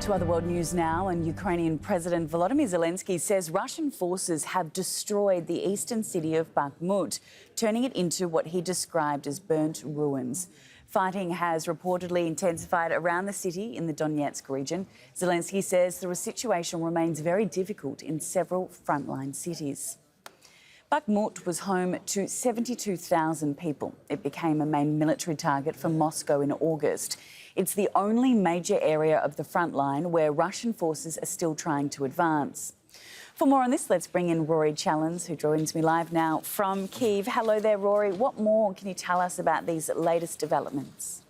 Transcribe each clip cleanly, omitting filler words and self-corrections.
To other world news now, and Ukrainian President Volodymyr Zelenskyy says Russian forces have destroyed the eastern city of Bakhmut, turning it into what he described as burnt ruins. Fighting has reportedly intensified around the city in the Donetsk region. Zelenskyy says the situation remains very difficult in several frontline cities. Bakhmut was home to 72,000 people. It became a main military target for Moscow in August. It's the only major area of the front line where Russian forces are still trying to advance. For more on this, let's bring in Rory Challens, who joins me live now from Kyiv. Hello there, Rory. What more can you tell us about these latest developments?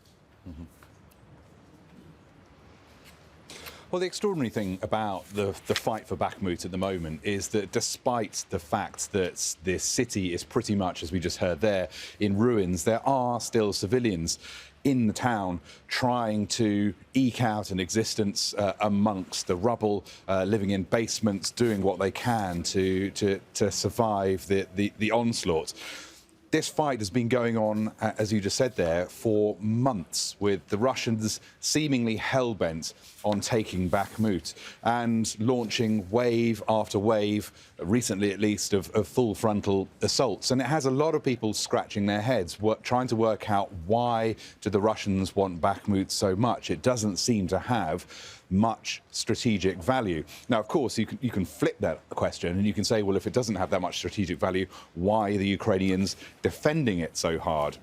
Well, the extraordinary thing about the fight for Bakhmut at the moment is that despite the fact that this city is pretty much, as we just heard there, in ruins, there are still civilians in the town trying to eke out an existence amongst the rubble, living in basements, doing what they can to survive the onslaught. This fight has been going on, as you just said there, for months, with the Russians seemingly hell-bent on taking Bakhmut and launching wave after wave, recently at least, of full frontal assaults. And it has a lot of people scratching their heads, trying to work out why do the Russians want Bakhmut so much. It doesn't seem to have much strategic value. Now, of course, you can flip that question and you can say, well, if it doesn't have that much strategic value, why are the Ukrainians defending it so hard?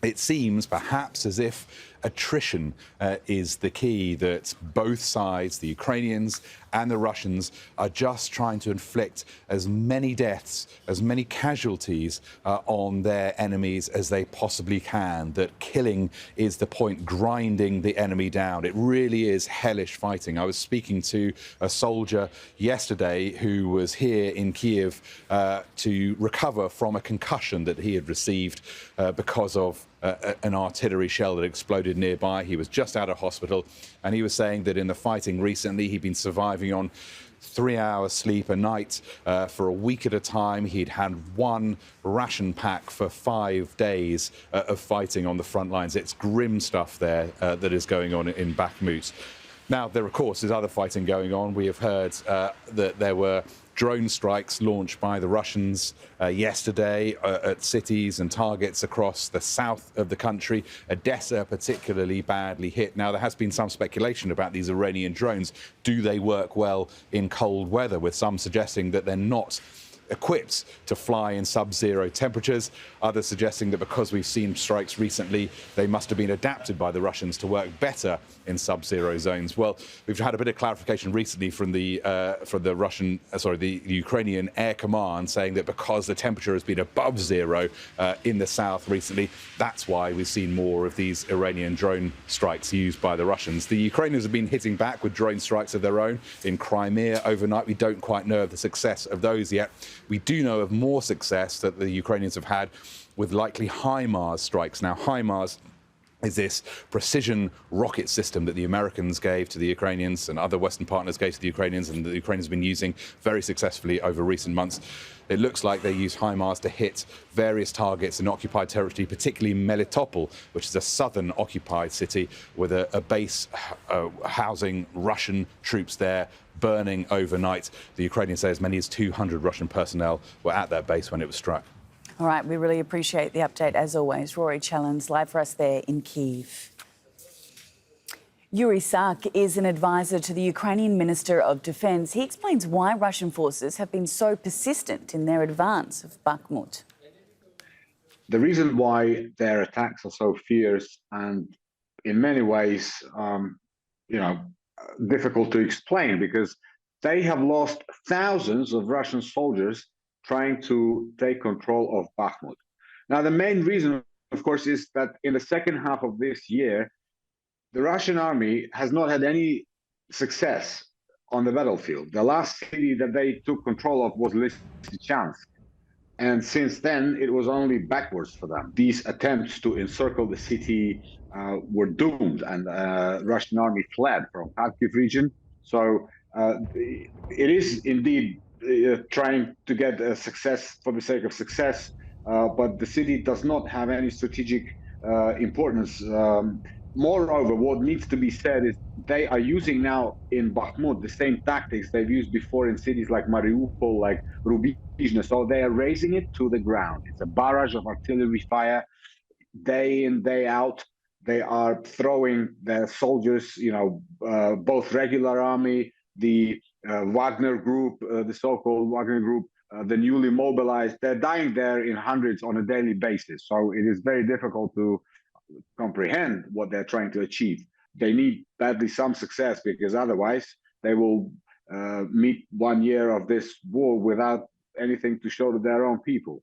It seems perhaps as if attrition is the key, that both sides, the Ukrainians and the Russians, are just trying to inflict as many deaths, as many casualties on their enemies as they possibly can, that killing is the point, grinding the enemy down. It really is hellish fighting. I was speaking to a soldier yesterday who was here in Kyiv to recover from a concussion that he had received because of an artillery shell that exploded nearby. He was just out of hospital, and he was saying that in the fighting recently, he'd been surviving on 3 hours sleep a night for a week at a time. He'd had one ration pack for 5 days of fighting on the front lines. It's grim stuff there that is going on in Bakhmut. Now, there, of course, is other fighting going on. We have heard that there were drone strikes launched by the Russians yesterday at cities and targets across the south of the country. Odessa particularly badly hit. Now, there has been some speculation about these Iranian drones. Do they work well in cold weather, with some suggesting that they're not equipped to fly in sub-zero temperatures, others suggesting that because we've seen strikes recently, they must have been adapted by the Russians to work better in sub-zero zones. Well, we've had a bit of clarification recently from the Ukrainian Air Command, saying that because the temperature has been above zero in the south recently, that's why we've seen more of these Iranian drone strikes used by the Russians. The Ukrainians have been hitting back with drone strikes of their own in Crimea overnight. We don't quite know of the success of those yet. We do know of more success that the Ukrainians have had with likely HIMARS strikes. Now, HIMARS is this precision rocket system that the Americans gave to the Ukrainians and other Western partners gave to the Ukrainians, and the Ukrainians have been using very successfully over recent months. It looks like they use HIMARS to hit various targets in occupied territory, particularly Melitopol, which is a southern occupied city with a base housing Russian troops there, burning overnight. The Ukrainians say as many as 200 Russian personnel were at that base when it was struck. All right, we really appreciate the update, as always. Rory Challens, live for us there in Kyiv. Yuri Sak is an advisor to the Ukrainian Minister of Defence. He explains why Russian forces have been so persistent in their advance of Bakhmut. The reason why their attacks are so fierce and in many ways, difficult to explain, because they have lost thousands of Russian soldiers trying to take control of Bakhmut. Now, the main reason, of course, is that in the second half of this year, the Russian army has not had any success on the battlefield. The last city that they took control of was Lysychansk. And since then, it was only backwards for them. These attempts to encircle the city were doomed, and the Russian army fled from Kharkiv region. So it is indeed trying to get a success for the sake of success, but the city does not have any strategic importance Moreover, what needs to be said is they are using now in Bakhmut the same tactics they've used before in cities like Mariupol, like Rubizhne. So they are raising it to the ground. It's a barrage of artillery fire day in, day out. They are throwing their soldiers, both regular army, the Wagner group, the so-called Wagner group, the newly mobilized. They're dying there in hundreds on a daily basis. So it is very difficult to comprehend what they're trying to achieve. They need badly some success because otherwise they will meet 1 year of this war without anything to show to their own people.